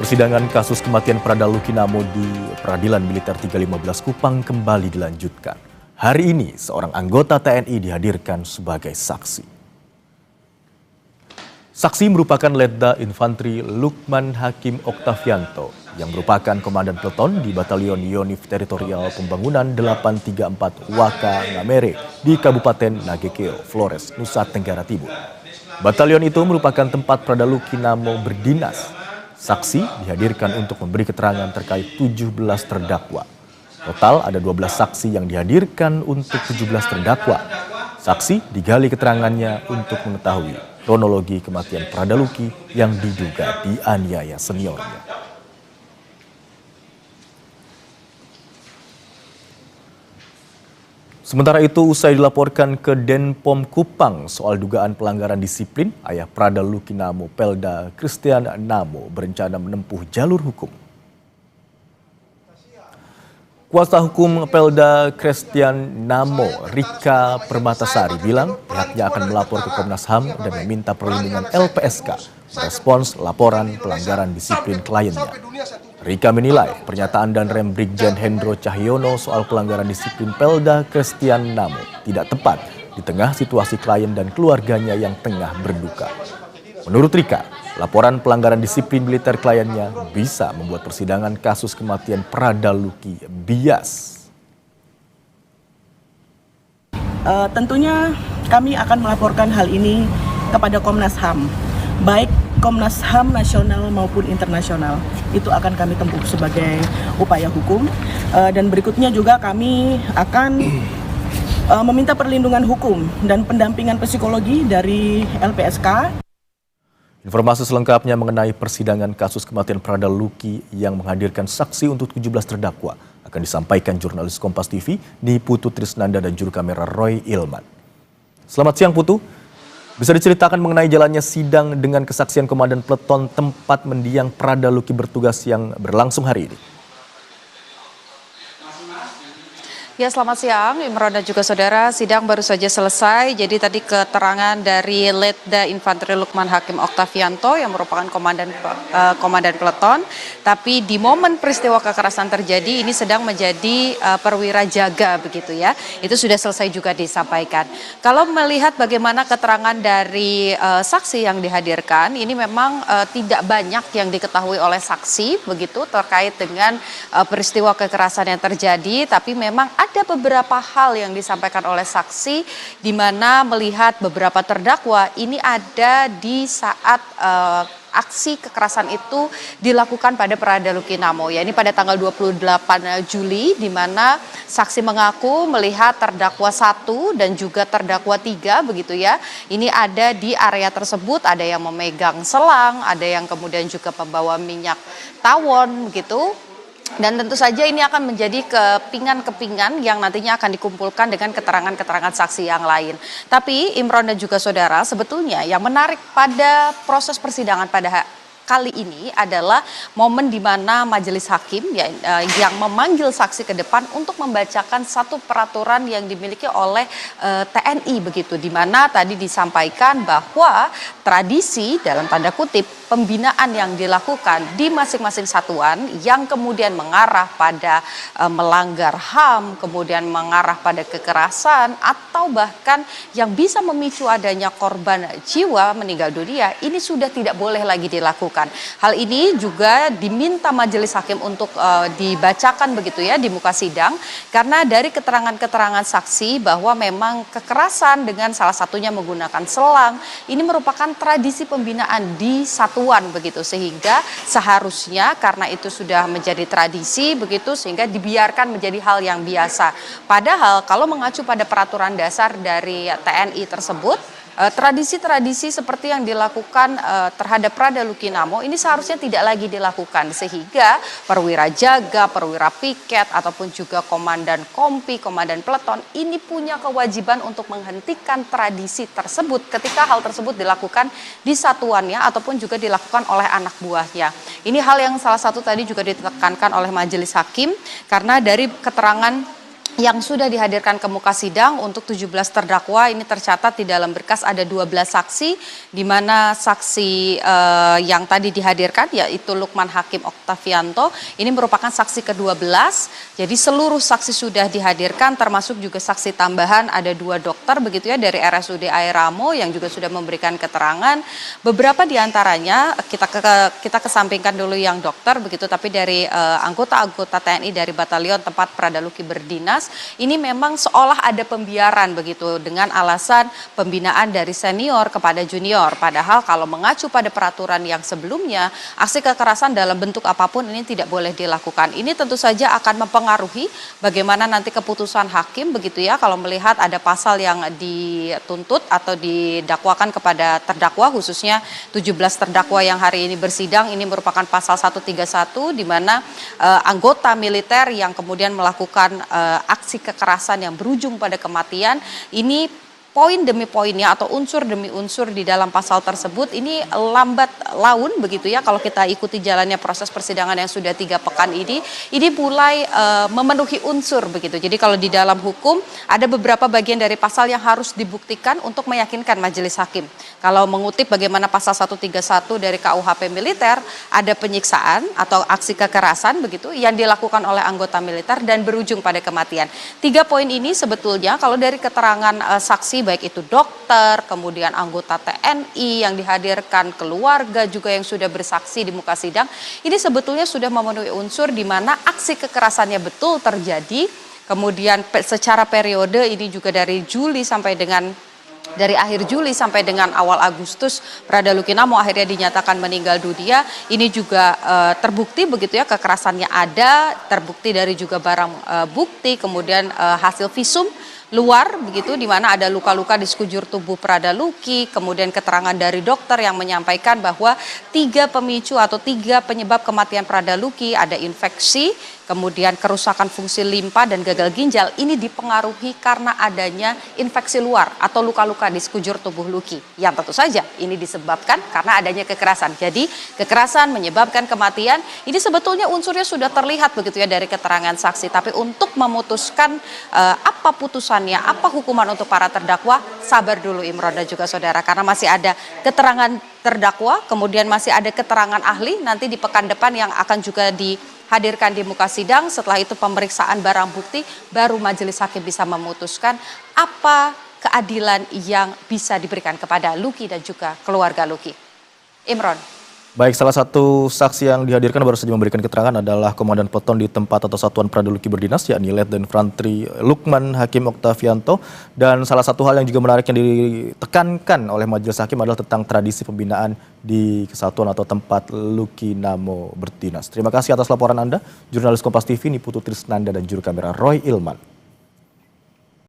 Persidangan kasus kematian Prada Lukinamo di Peradilan Militer 315 Kupang kembali dilanjutkan. Hari ini seorang anggota TNI dihadirkan sebagai saksi. Saksi merupakan Letda Infantri Lukman Hakim Oktavianto yang merupakan komandan peleton di Batalion Yonif Teritorial Pembangunan 834 Waka Ngamere di Kabupaten Nagekeo, Flores, Nusa Tenggara Timur. Batalion itu merupakan tempat Prada Lukinamo berdinas. Saksi dihadirkan untuk memberi keterangan terkait 17 terdakwa. Total ada 12 saksi yang dihadirkan untuk 17 terdakwa. Saksi digali keterangannya untuk mengetahui kronologi kematian Prada Luki yang diduga dianiaya seniornya. Sementara itu, usai dilaporkan ke Denpom Kupang soal dugaan pelanggaran disiplin, ayah Prada Lukinamo, Pelda Christian Namo, berencana menempuh jalur hukum. Kuasa hukum Pelda Christian Namo, Rika Permatasari, bilang pihaknya akan melapor ke Komnas HAM dan meminta perlindungan LPSK merespons laporan pelanggaran disiplin kliennya. Rika menilai pernyataan dan rem Brigjen Hendro Cahyono soal pelanggaran disiplin Pelda Christian Namo tidak tepat di tengah situasi klien dan keluarganya yang tengah berduka. Menurut Rika, laporan pelanggaran disiplin militer kliennya bisa membuat persidangan kasus kematian Prada Luki bias. Tentunya kami akan melaporkan hal ini kepada Komnas HAM, baik Komnas HAM nasional maupun internasional. Itu akan kami tempuh sebagai upaya hukum. Dan berikutnya juga kami akan meminta perlindungan hukum dan pendampingan psikologi dari LPSK. Informasi selengkapnya mengenai persidangan kasus kematian Prada Luki yang menghadirkan saksi untuk 17 terdakwa akan disampaikan jurnalis Kompas TV di Putu Trisnanda dan juru kamera Roy Ilman. Selamat siang Putu. Bisa diceritakan mengenai jalannya sidang dengan kesaksian komandan peleton tempat mendiang Prada Luki bertugas yang berlangsung hari ini? Ya, selamat siang Imron dan juga saudara. Sidang baru saja selesai. Jadi tadi keterangan dari Letda Infantri Lukman Hakim Oktavianto yang merupakan komandan peleton. Tapi di momen peristiwa kekerasan terjadi ini sedang menjadi perwira jaga begitu ya. Itu sudah selesai juga disampaikan. Kalau melihat bagaimana keterangan dari saksi yang dihadirkan, ini memang tidak banyak yang diketahui oleh saksi begitu terkait dengan peristiwa kekerasan yang terjadi. Tapi memang ada beberapa hal yang disampaikan oleh saksi di mana melihat beberapa terdakwa ini ada di saat aksi kekerasan itu dilakukan pada Prada Lukinamo, ya ini pada tanggal 28 Juli di mana saksi mengaku melihat terdakwa 1 dan juga terdakwa 3 begitu ya. Ini ada di area tersebut, ada yang memegang selang, ada yang kemudian juga membawa minyak tawon begitu. Dan tentu saja ini akan menjadi kepingan-kepingan yang nantinya akan dikumpulkan dengan keterangan-keterangan saksi yang lain. Tapi Imron dan juga saudara, sebetulnya yang menarik pada proses persidangan pada kali ini adalah momen di mana majelis hakim yang memanggil saksi ke depan untuk membacakan satu peraturan yang dimiliki oleh TNI begitu, di mana tadi disampaikan bahwa tradisi dalam tanda kutip pembinaan yang dilakukan di masing-masing satuan yang kemudian mengarah pada melanggar HAM, kemudian mengarah pada kekerasan atau bahkan yang bisa memicu adanya korban jiwa meninggal dunia, ini sudah tidak boleh lagi dilakukan. Hal ini juga diminta majelis hakim untuk dibacakan begitu ya di muka sidang, karena dari keterangan-keterangan saksi bahwa memang kekerasan dengan salah satunya menggunakan selang ini merupakan tradisi pembinaan di satuan begitu, sehingga seharusnya karena itu sudah menjadi tradisi begitu sehingga dibiarkan menjadi hal yang biasa. Padahal kalau mengacu pada peraturan dasar dari TNI tersebut, tradisi-tradisi seperti yang dilakukan terhadap Prada Lukinamo ini seharusnya tidak lagi dilakukan, sehingga perwira jaga, perwira piket ataupun juga komandan kompi, komandan peleton ini punya kewajiban untuk menghentikan tradisi tersebut ketika hal tersebut dilakukan di satuannya ataupun juga dilakukan oleh anak buahnya. Ini hal yang salah satu tadi juga ditekankan oleh majelis hakim, karena dari keterangan yang sudah dihadirkan ke muka sidang untuk 17 terdakwa ini tercatat di dalam berkas ada 12 saksi, di mana saksi yang tadi dihadirkan yaitu Lukman Hakim Oktavianto ini merupakan saksi ke-12. Jadi seluruh saksi sudah dihadirkan, termasuk juga saksi tambahan ada 2 dokter begitu ya dari RSUD Airamo yang juga sudah memberikan keterangan. Beberapa diantaranya kita kesampingkan dulu yang dokter begitu, tapi dari anggota-anggota TNI dari Batalion tempat Pradaluki berdinas ini memang seolah ada pembiaran begitu dengan alasan pembinaan dari senior kepada junior. Padahal kalau mengacu pada peraturan yang sebelumnya, aksi kekerasan dalam bentuk apapun ini tidak boleh dilakukan. Ini tentu saja akan mempengaruhi bagaimana nanti keputusan hakim begitu ya, kalau melihat ada pasal yang dituntut atau didakwakan kepada terdakwa, khususnya 17 terdakwa yang hari ini bersidang. Ini merupakan pasal 131 di mana anggota militer yang kemudian melakukan aksi kekerasan yang berujung pada kematian, ini poin demi poinnya atau unsur demi unsur di dalam pasal tersebut ini lambat laun begitu ya, kalau kita ikuti jalannya proses persidangan yang sudah 3 pekan ini mulai memenuhi unsur begitu. Jadi kalau di dalam hukum ada beberapa bagian dari pasal yang harus dibuktikan untuk meyakinkan majelis hakim. Kalau mengutip bagaimana pasal 131 dari KUHP militer, ada penyiksaan atau aksi kekerasan begitu yang dilakukan oleh anggota militer dan berujung pada kematian. 3 poin ini sebetulnya kalau dari keterangan saksi baik itu dokter, kemudian anggota TNI yang dihadirkan, keluarga juga yang sudah bersaksi di muka sidang, ini sebetulnya sudah memenuhi unsur di mana aksi kekerasannya betul terjadi. Kemudian secara periode ini juga dari akhir Juli sampai dengan awal Agustus, Pradaluki Namo akhirnya dinyatakan meninggal dunia. Ini juga terbukti begitu ya, kekerasannya ada, terbukti dari juga barang bukti, kemudian hasil visum luar begitu di mana ada luka-luka di sekujur tubuh Pradaluki, kemudian keterangan dari dokter yang menyampaikan bahwa 3 pemicu atau 3 penyebab kematian Pradaluki, ada infeksi, kemudian kerusakan fungsi limpa dan gagal ginjal, ini dipengaruhi karena adanya infeksi luar atau luka-luka di sekujur tubuh Luki, yang tentu saja ini disebabkan karena adanya kekerasan. Jadi kekerasan menyebabkan kematian, ini sebetulnya unsurnya sudah terlihat begitu ya dari keterangan saksi, tapi untuk memutuskan apa putusannya, apa hukuman untuk para terdakwa, sabar dulu Imron dan juga saudara, karena masih ada keterangan terdakwa, kemudian masih ada keterangan ahli nanti di pekan depan yang akan juga dihadirkan di muka sidang. Setelah itu pemeriksaan barang bukti, baru majelis hakim bisa memutuskan apa keadilan yang bisa diberikan kepada Luki dan juga keluarga Luki. Imron. Baik, salah satu saksi yang dihadirkan baru saja memberikan keterangan adalah Komandan Peleton di tempat atau Satuan Pradaluki berdinas, yakni Letda Infantri Lukman Hakim Oktavianto. Dan salah satu hal yang juga menarik yang ditekankan oleh majelis hakim adalah tentang tradisi pembinaan di kesatuan atau tempat Luki Namo berdinas. Terima kasih atas laporan Anda, jurnalis Kompas TV Niputu Trisnanda dan juru kamera Roy Ilman.